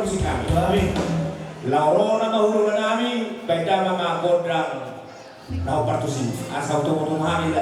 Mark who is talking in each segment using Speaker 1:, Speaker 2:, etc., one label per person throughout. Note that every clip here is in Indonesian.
Speaker 1: musik kami.
Speaker 2: Kami.
Speaker 1: Lauro na mahulungan namin, baita mga kodrang naupartusin. Asa utong-utong namin.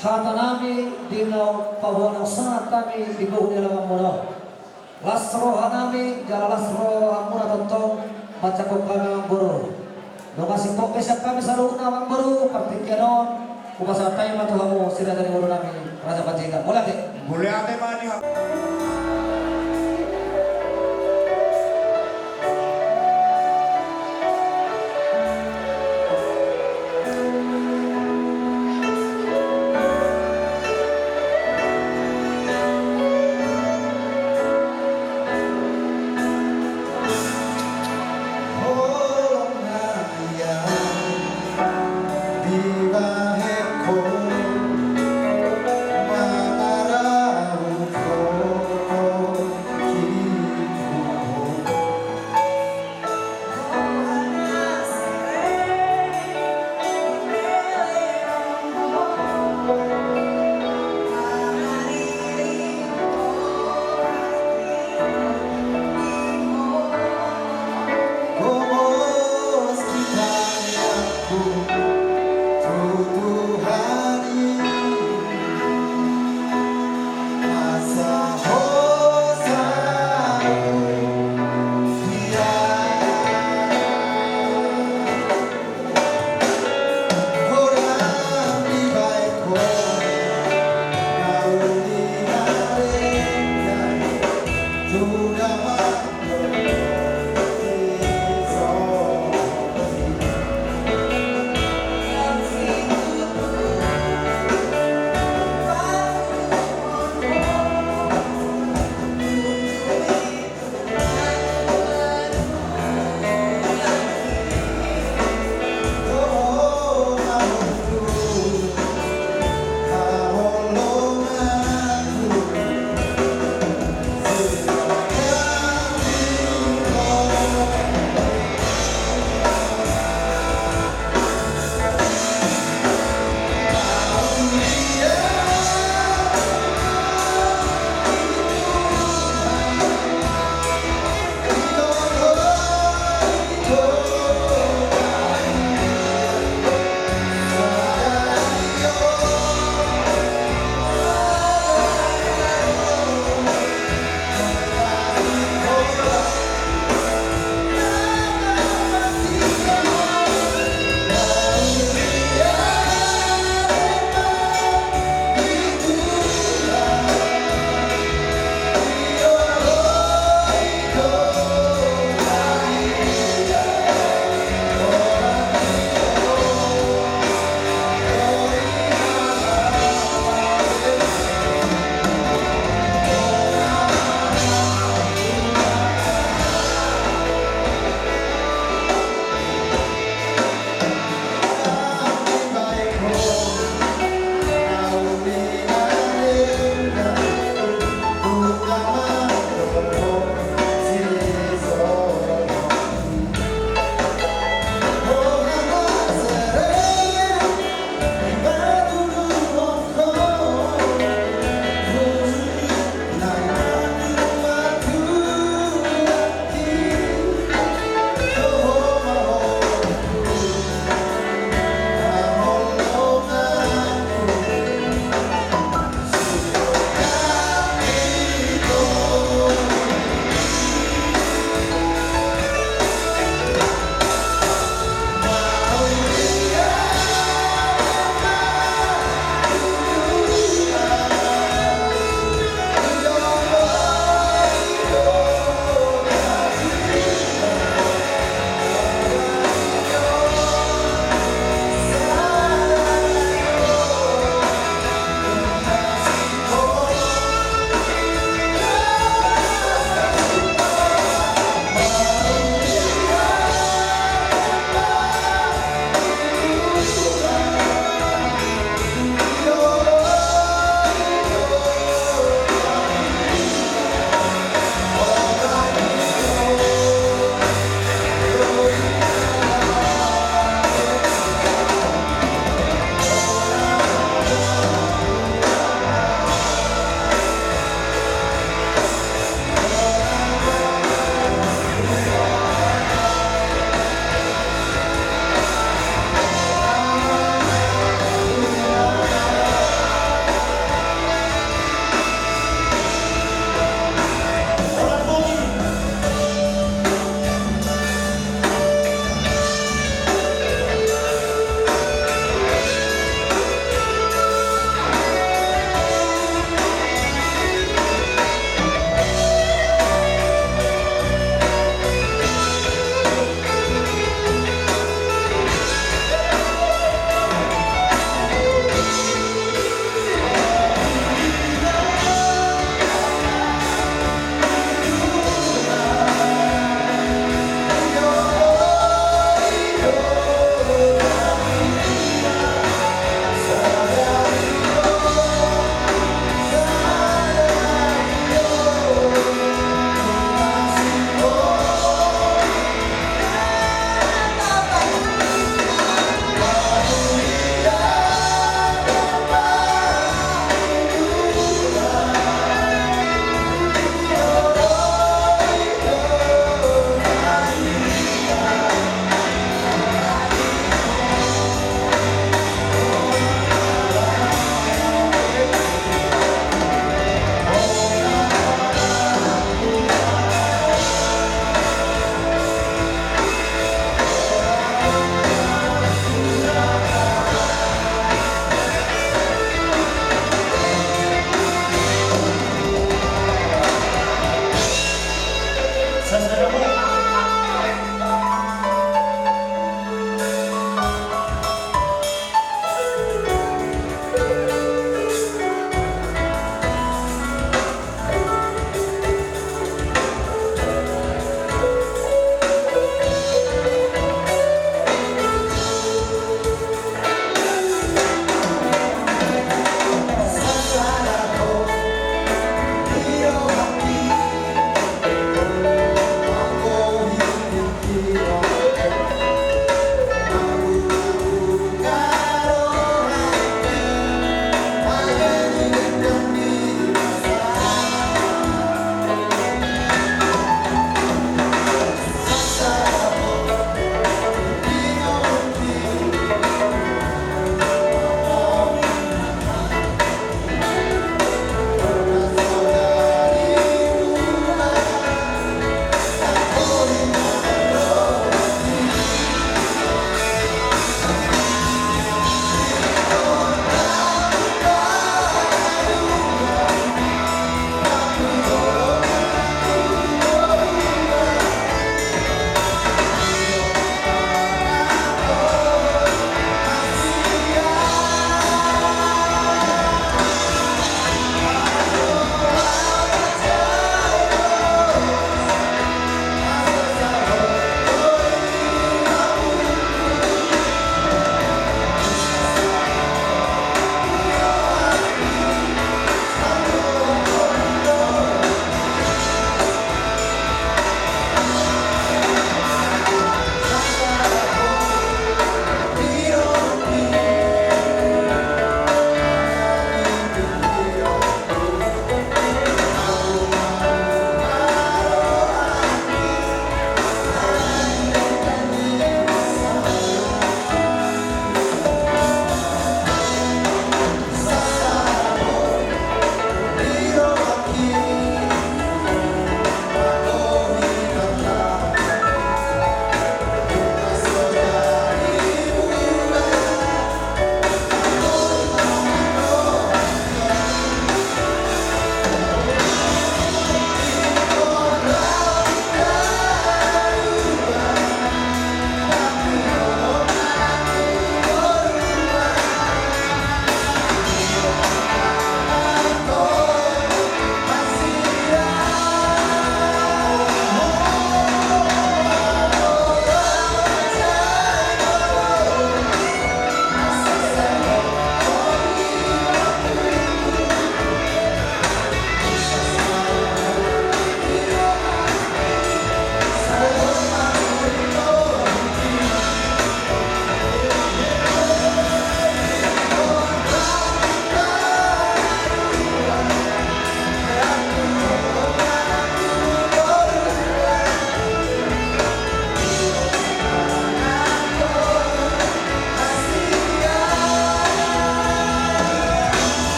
Speaker 2: hata nami dinaw pabuanang sangat kami di bawah dalam muno. Lasro hanami jala lasro amuna tontong baca ko kami buru. Nungasih pokesya kami sa luna ang buru partikyanon kumasa tayo matuhamu sila dari buru nami Raja Panjaitan. Mulai deh.
Speaker 1: Boleh ate mani ha.
Speaker 3: Viva Eco, Matarauco.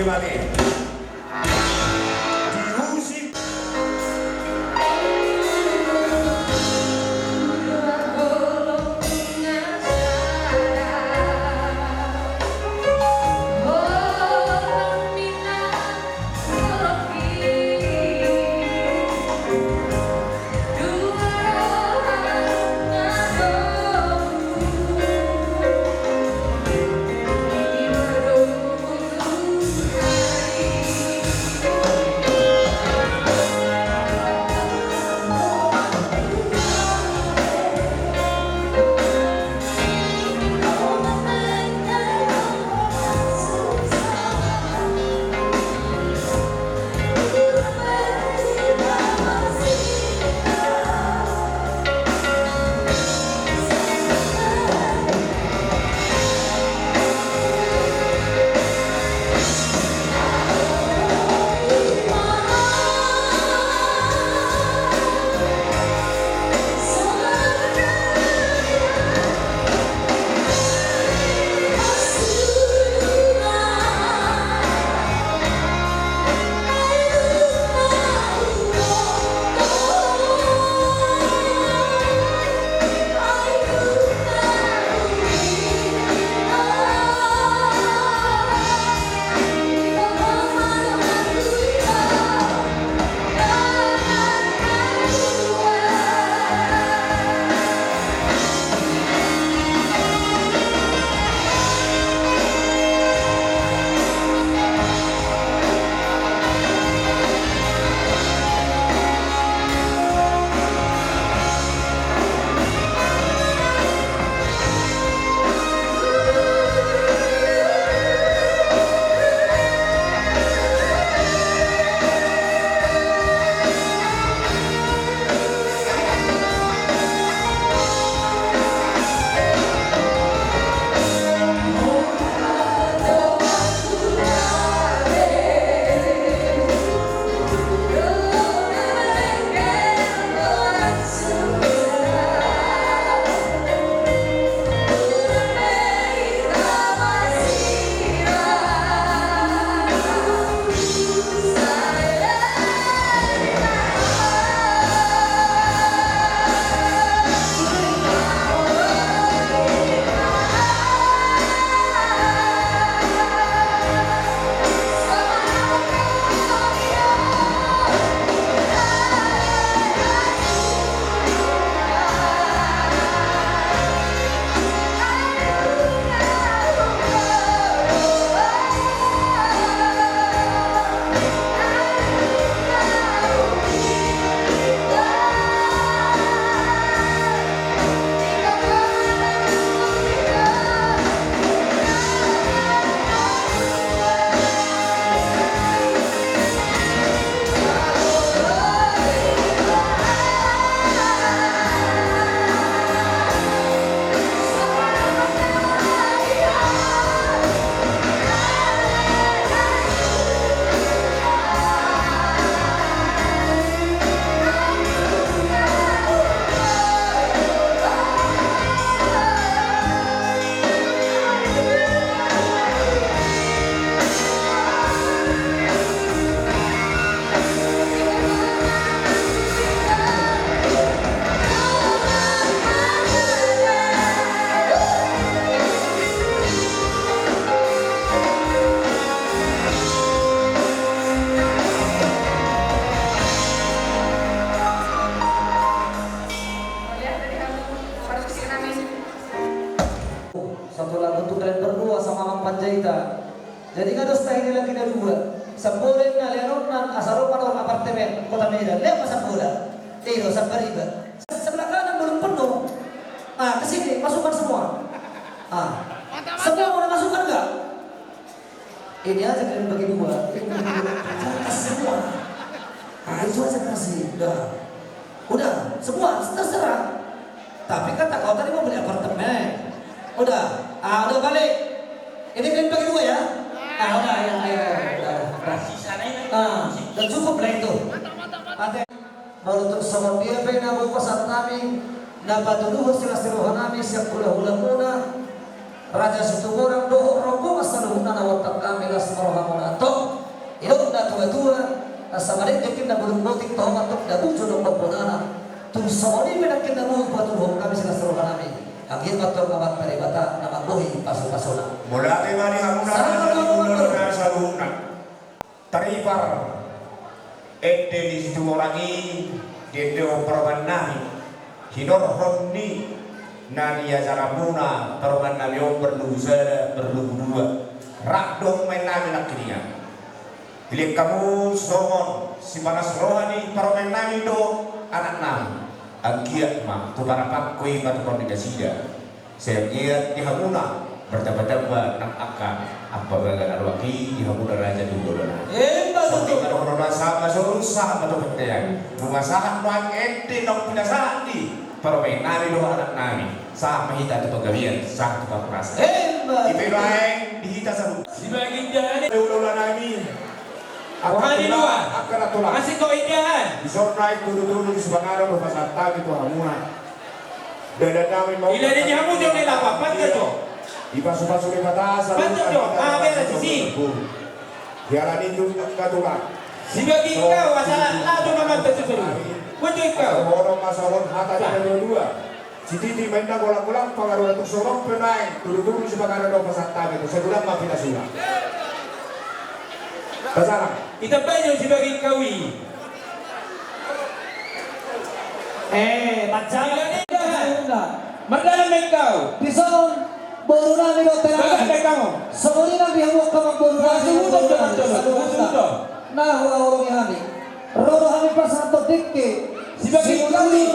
Speaker 1: gimana? Diusik.
Speaker 2: Panjaitan. Jadi nggak ada style lagi dari dua. Sampurin na leron nan asarupan orang apartemen kota Medan. Lihat masa bola. Tiro Sabariba. Sebelah kanan belum penuh. Ah, kesini masukkan semua. Ah, semua mau masukkan nggak? Ini aja kalian bagi dua. Ini bagi dua. Kasih semua. Ah, itu aja kasih. Udah, semua terserah. Tapi kata kau tadi mau beli apartemen. Udah, udah balik. Ini kalian bagi dua ya. Udah, ayo. Dan cukup lah itu. Ate, baru terus sama dia pengen pasat nami, dapat dulu hasil rohan nami siap hula muna. Raja Situborang doho rogo masaluhuna na watak kami las marohamon ato. Ilog na tua-tua asa marit yakin na bulung-butik toh matok na tujo ng pagpunana. Tung sawali minakin na muhog patuhong kami sila saruhan namin. Ang himatok amat paribata na mabuhi paso-paso na.
Speaker 1: Mula kay mani hamuna sa luhuna na sa luhuna. Taripar ete di situ orangi dede perban nahi hinor honni nani ya jaramuna perban nabi berlusa berlubua rak dong main nabi nak kinia pilih kamu sohon si panas rohani perban nabi do anak nabi agiat mah tu para pakoi batu komunikasinya saya giat di hamuna bertambah-tambah nak akan apa bagan arwaki di hamuna raja dulu Soalnya kalau orang sama susah betul betul. Rumah sahat nuang ente nong pinasahan di permain nari doa anak nari. Sah mahita tu pegawaian sah tu pakurasa. Iberai dihita sahu.
Speaker 3: Sebagai jalan
Speaker 1: Ulah nami.
Speaker 3: Wahai dua.
Speaker 1: Akan atulah.
Speaker 3: masih kau indahan.
Speaker 1: Isor naik dulu di sebenarnya berpasar tadi tu hamuna. Dan nami mau.
Speaker 3: Ila dia nyamu jauh ni lapar. Pantas tu.
Speaker 1: Ipasu-pasu di batas.
Speaker 3: Pantas tu. Bela sisi.
Speaker 1: Jalan itu katulah.
Speaker 3: Sebagai kau asal lado memang tersusun. Wajib kau.
Speaker 1: Orang masalah hata ada dua. Siti main bola-bola pengaruh untuk sorong penaik dulu sebagai ada pasar tadi itu sebulan mah tidak sudah. Kesana.
Speaker 3: Kita banyak sebagai kawi. Macam ni dah. Merdalam kau.
Speaker 2: Bison boru namin o
Speaker 3: Bagat
Speaker 2: terakhir.
Speaker 3: kamu.
Speaker 2: Sabori na bihawak ka magboru namin.
Speaker 3: Sudah.
Speaker 2: Nahuwa urong yami. Roro kami pa sa ato dikki.
Speaker 3: Sebagai kawi.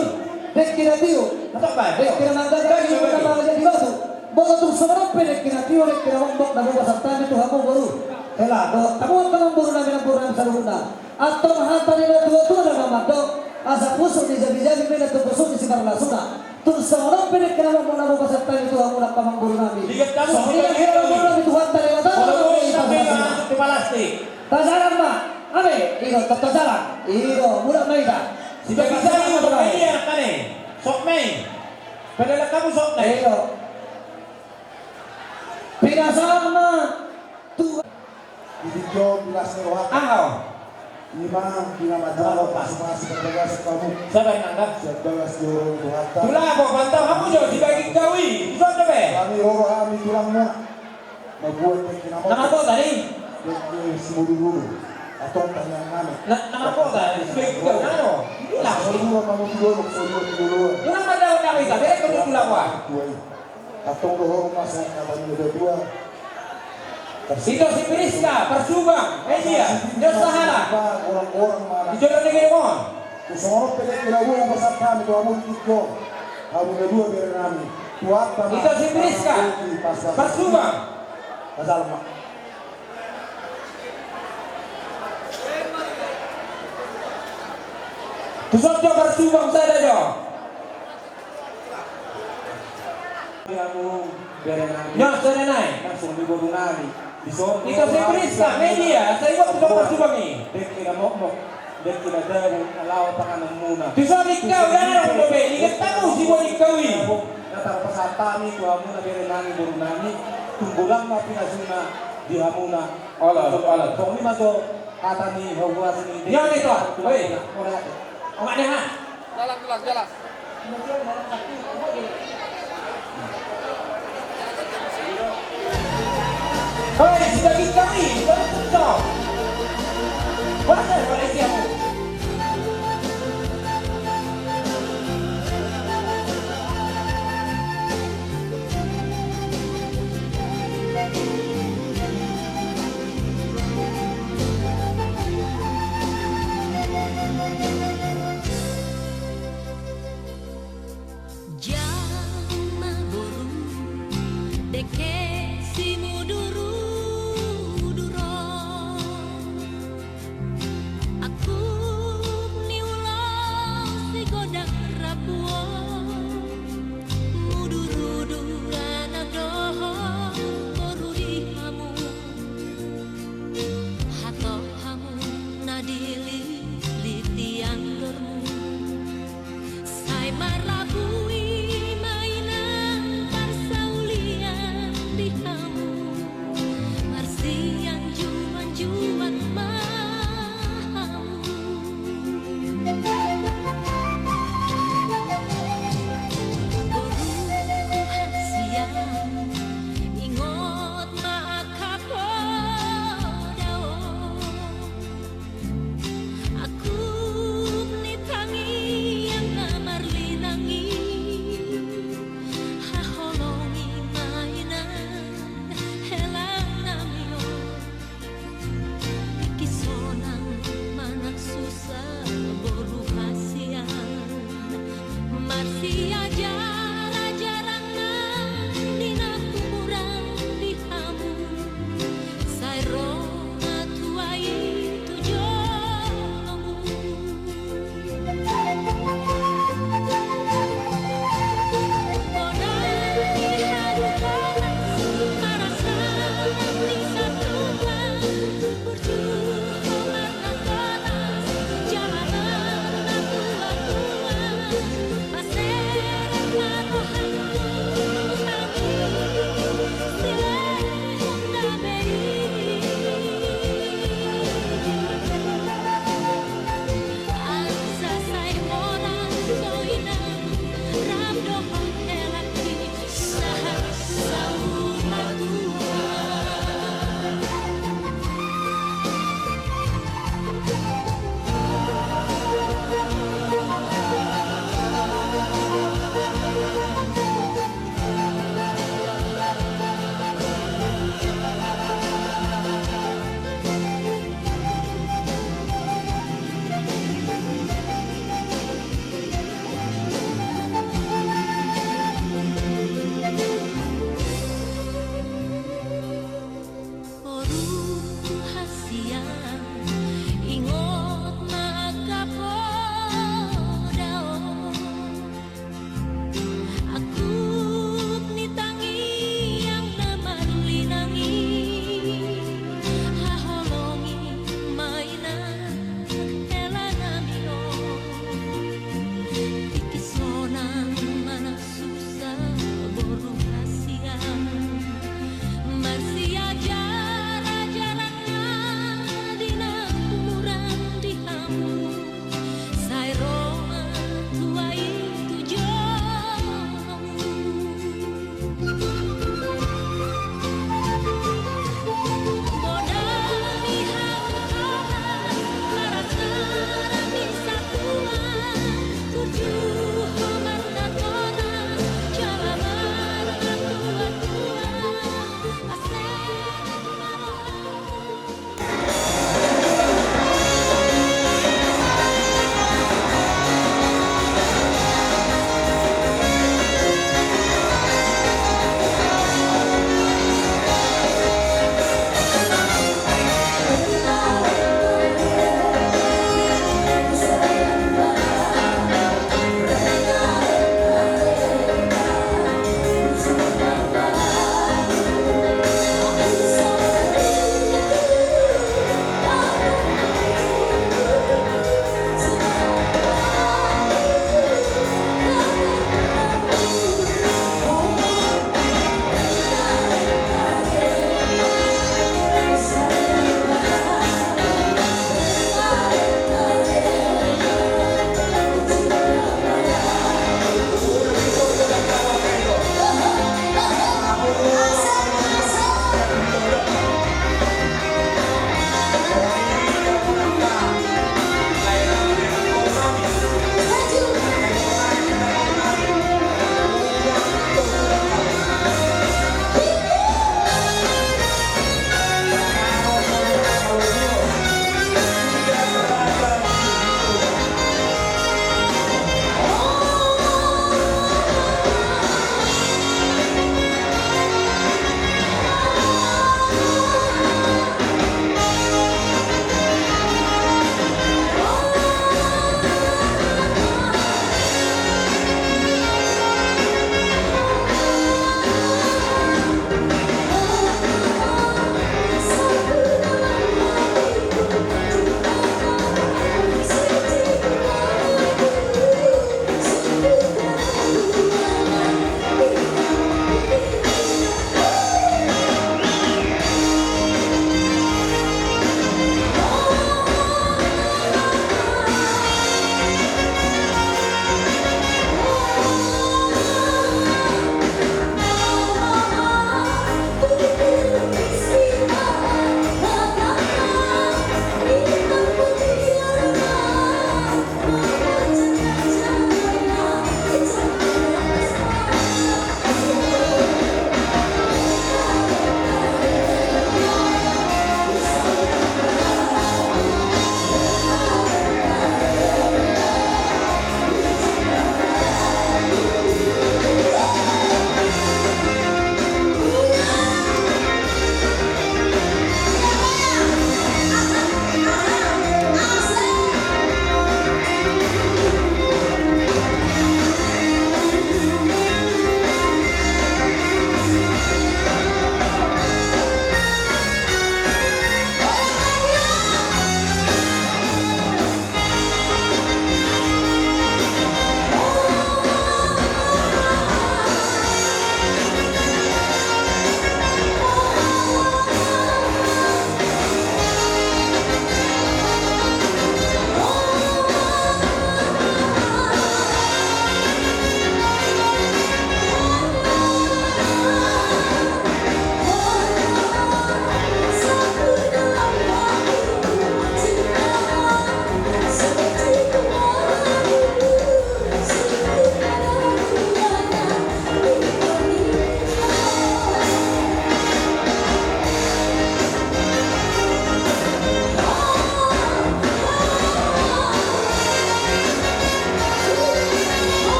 Speaker 2: Dikki na tiyo.
Speaker 3: Apa?
Speaker 2: Dikki na manggagawa yung mga mga jadi baso. Bogo itong sumarang dikki na tiyo. Dikki na mambok na mga sa tani ito hamo boru. Kaya do, tamuan ka ng boru namin ang boru namin sa luna. At tumahata nila tuwa-tuwa na mamadok. Asa puso ni Jabi-Jabi may natupuso ni si Marlasuna. Tung seorang pendek kenapa mau nama pasal tadi itu aku nak pamang bulu nabi.
Speaker 3: Lihat kamu
Speaker 2: Soalnya
Speaker 3: sebagai
Speaker 2: kira
Speaker 3: kawi.
Speaker 2: bulu nabi Tuhan tadi kata.
Speaker 3: Di plastik.
Speaker 2: Tajaran mak, abe, iro tetap jalan, iro mudah maida.
Speaker 3: Sebagai saya untuk ini yang kane. Sok main. Padahal kamu sok main.
Speaker 2: Iro. Pindah sama Tuhan.
Speaker 4: Ibigyo bilas ng rohat.
Speaker 3: Ahaw.
Speaker 4: Lima pinamadaw pasok sa kamu.
Speaker 3: Sabar nanda.
Speaker 4: Sa dagas yung rohata.
Speaker 3: Tula ako bantah kamu jauh sebagai kawi. Bisa apa?
Speaker 4: Kami roro kami tulang mo. Magbuhat ng kinamot.
Speaker 3: Nama ko tadi.
Speaker 4: Simululu. Atong tanyang namin.
Speaker 3: Nama ko tadi. Sebagai kawi. Ano? Lah.
Speaker 4: Simululu kami tulog sa tulog.
Speaker 3: Yung madaw na kita. Pero kung tula ko.
Speaker 4: Atong rohong masa naman yung dua.
Speaker 3: Ito si Priska, Persubang, Media, Diyos Sahara.
Speaker 4: Orang-orang mana.
Speaker 3: Ito na nagay mo.
Speaker 4: Kung sumarap pala kinawa ang pasat kami, ito among ikyo. Among nadua pero namin. Tuwag kami.
Speaker 3: Ito si Priska, Persubang.
Speaker 4: Kasalma.
Speaker 3: Tusok nyo Persubang sa dadyo. Nyo, sa nanay. Ito si Priska, Media, sa iwag tusok Persubang eh. Tusok ikaw, yan ang kumabe. Ikat tamu si mo ikaw eh. Yan ito, weh. O nga na ha. Hoy, sebagai kami, baru tutup. Mana Malaysia mo?
Speaker 5: Jangan boru deke si muduru durong aku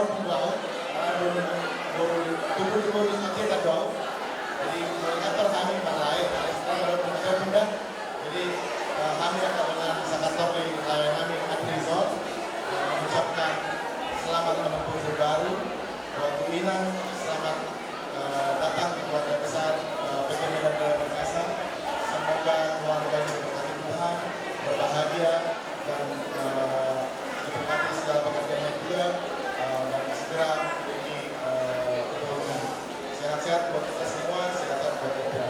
Speaker 4: tahun pembawa, tubuh kita doang. Jadi kantor kami balai, sekarang baru pindah. Jadi kami akan dengan kantor di kami Adrizon mengucapkan selamat menempuh hidup baru buat Bu Inang, selamat datang di keluarga besar PT Medan Raya Perkasa. Semoga keluarganya diberkati Tuhan, berbahagia dan diberkati segala pekerjaannya juga dan segera memiliki keturunan. Sehat-sehat buat kita semua, sehat-sehat buat kita.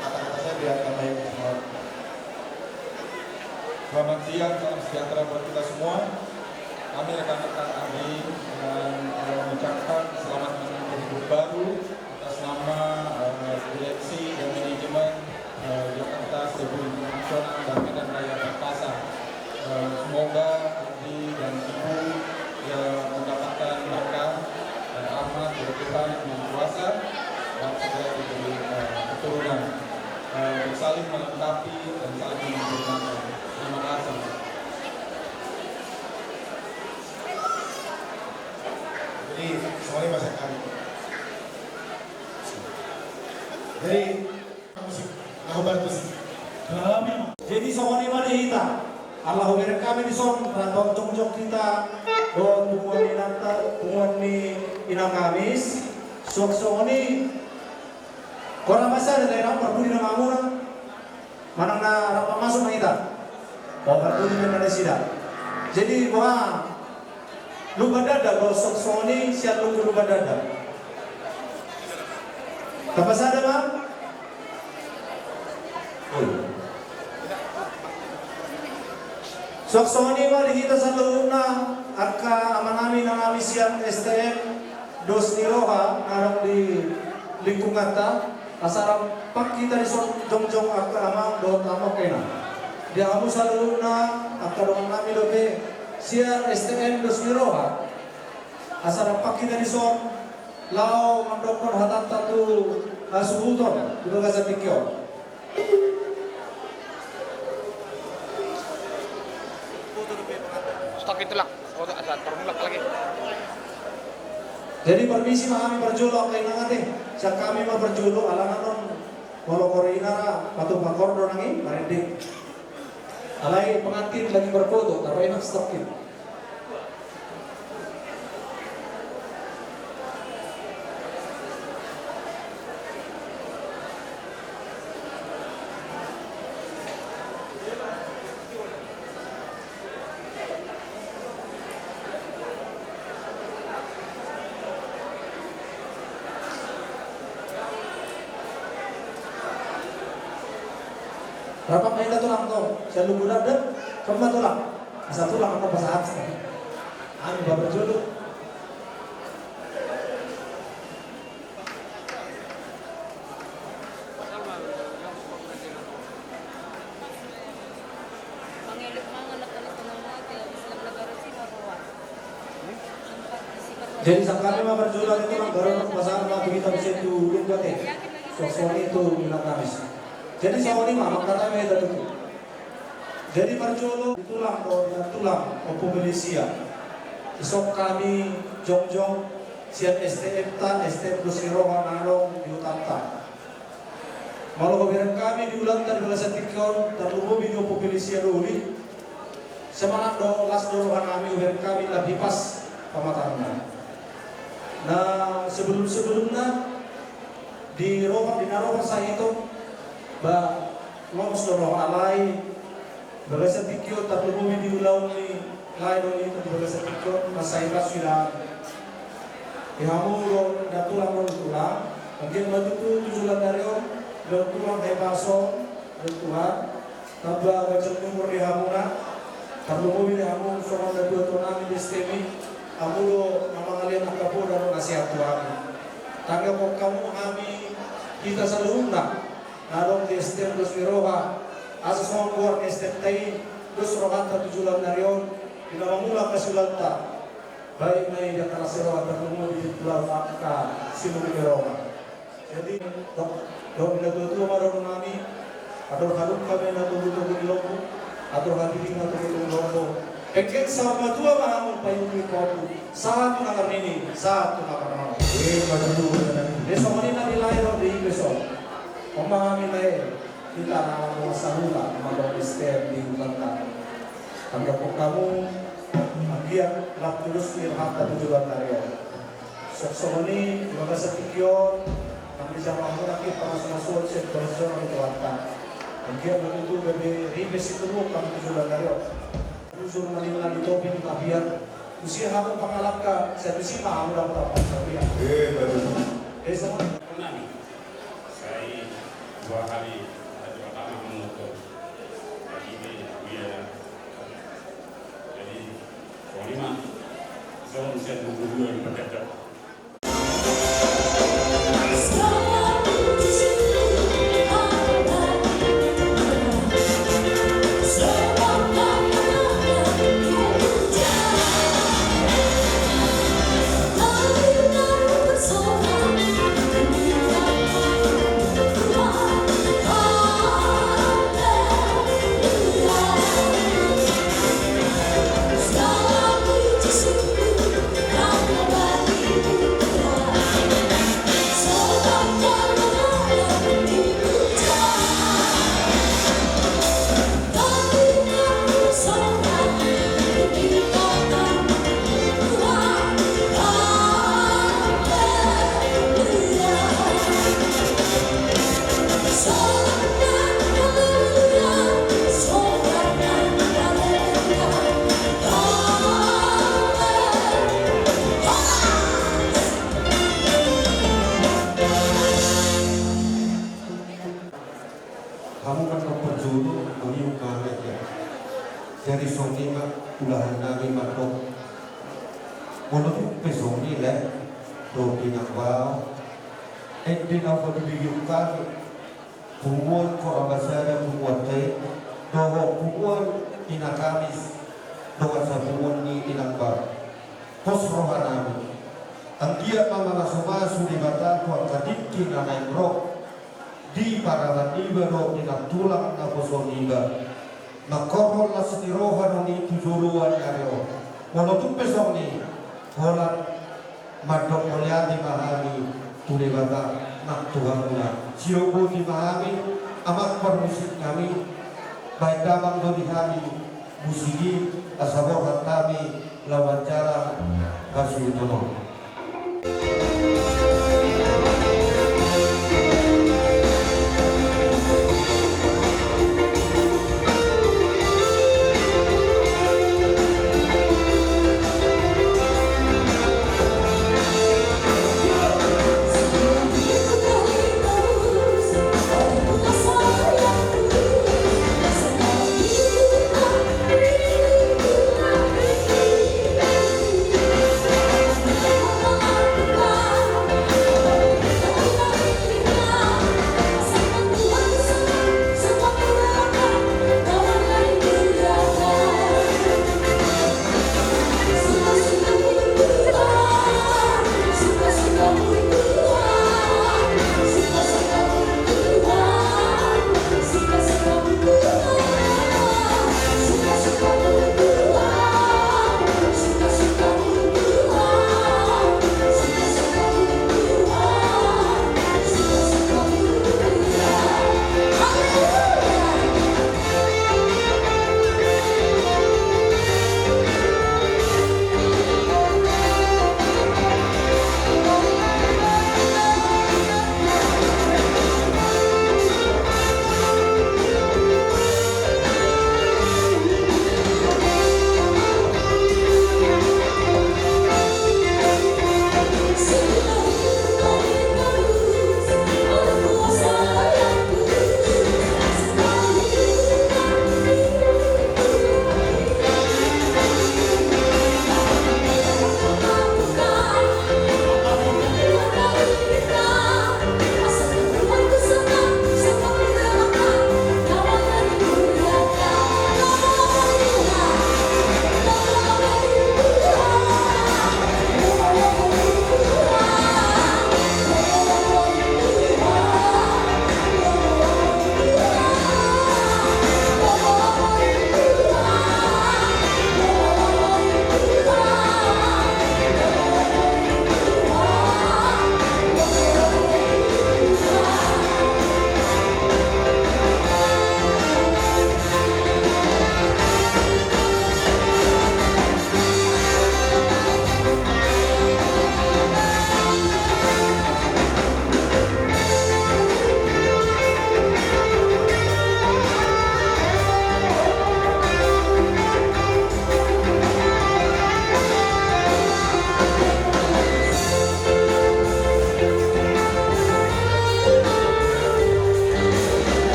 Speaker 4: Kata-kata saya biar tambahin semua.
Speaker 6: Selamat siang, salam sejahtera buat kita semua. Kami rekan-rekan AMI mengucapkan selamat menempuh hidup baru atas nama direksi dan manajemen Jakarta Seribu Internasional dan Medan Raya Perkasa. Semoga Andi dan Ibu mendapatkan berkah dan rahmat dari Tuhan yang Maha Kuasa dan segera diberi keturunan, saling melengkapi dan saling menyempurnakan. Terima kasih.
Speaker 4: Jadi semuanya bahasa kami. Jadi musik, aku bantu sih.
Speaker 2: Jadi songoni mali hita. Allah hubirin kami di son rantau jong kita don tumuan ni inang kamis. Sok songoni korang masa ada daerah berbudi nama amuna. Manang na rapat masuk na kita. Mau berbudi dengan sida. Jadi wah lupa dada kalau sok songoni siap lupa dada. Tapas ada bang? Sok songoni mali kita sa luna arka amanami ng aming siyang STM dos niroha narong di lingkungan ta asarang pag kita di jong arka amang doon amang kena dia kamu sa luna arka doon namin lobe siyang STM dos niroha asarang pag kita di son lao mandokon hatan tatu suhuton dulu sa tikyo.
Speaker 7: Stok itu lang. O saat permulak lagi.
Speaker 2: Jadi permisi kami berjuluk kay nangate. Sa kami berjuluk alangan non walau korina patu pakordo nangi marindik. Alay pengantin lagi berfoto taruh enak stokin. Rapat main tulang tuh, saya lugu dada, kamu tulang, asal tulang apa pasahat sih? Ani bapak jodoh. Jadi kami mau berjuang itu kan baru pasangan waktu kita bisa itu buat sosok itu minat kamis. Jadi soal ini mah kata mereka itu. Jadi berjuang tulang populisia. Isok kami jong siap STM ta STM plus Iroha narong di utanta. Malu kebiran kami di ulang dan belasan tikon terlalu video populisia dulu. Semangat do las dorohan kami kebiran kami lebih pas pematangan. Nah sebelumnya di narohan saya itu ba lolos doro alai bagasa tikyo tatlo mi di ulaw ni lain ni to bagasa tikyo masayra sila ihamulo datulang ron tulang mungkin matutu tujulan dario dan tulang kay paso dan tuhan tabla wajib umur ihamuna tatlo mi ihamu sokan datu tunami destemi amulo mamangalian akapo dan nasihat tuhan tangga ko kamu kami kita sa lumna narong di STM dos Miroha asas mga kuwar ni STM tayo dos rokan ta tujulan na riyon pinamamula kasulanta baik may dakarasiro at nakumuli di tulang ka sinong Miroha jadi dok pinagtutuwa maroon namin ator halong kami natulutong iloko ator hatiling natulutong iloko
Speaker 4: Pekeng sama dua mahamon payungi kopu. Satu nakar ini, satu nakar mana. Besok ini nabi lahir di besok. Memahami lahir. Kita akan masalah malam ister di Utara. Tanggap kamu, agian lap terus mirhata tujuan karya. Sok ini, terima kasih pikir. Kami sama aku lagi para semua sektor itu warta. Agian begitu bebe ribes itu kami tujuan karya. Usul menilai topi di kabian. Usia kamu pangalaka, saya bisi mah udah berapa kabian. Sama.
Speaker 8: Saya 2 hari pertama menutup ini biaya. Jadi kelima zon saya dulu yang berdekat.
Speaker 9: Kamu kan berjuru meniup karet ya. Dari sonima ulahan nami matok. Menurut pesoni le, do pinakbao. Din ako dibigyan kami. Pumuan ko ambasada pumuan tayo. Doho pumuan inakamis. Doha sa pumuan ni inakbar. Kosroha namin. Ang dia mga sumaso di bata ko ang kadikti na naimrok. Di para iba ro tulang na koson iba makorol la setirohan ni tujuruan areo mono tumpesong ni holat madok di mahami tule bata nak tuhan mula sirobo di mahami amat permusik kami baik damang do di kami musiki asabor kami lawan cara kasih tono.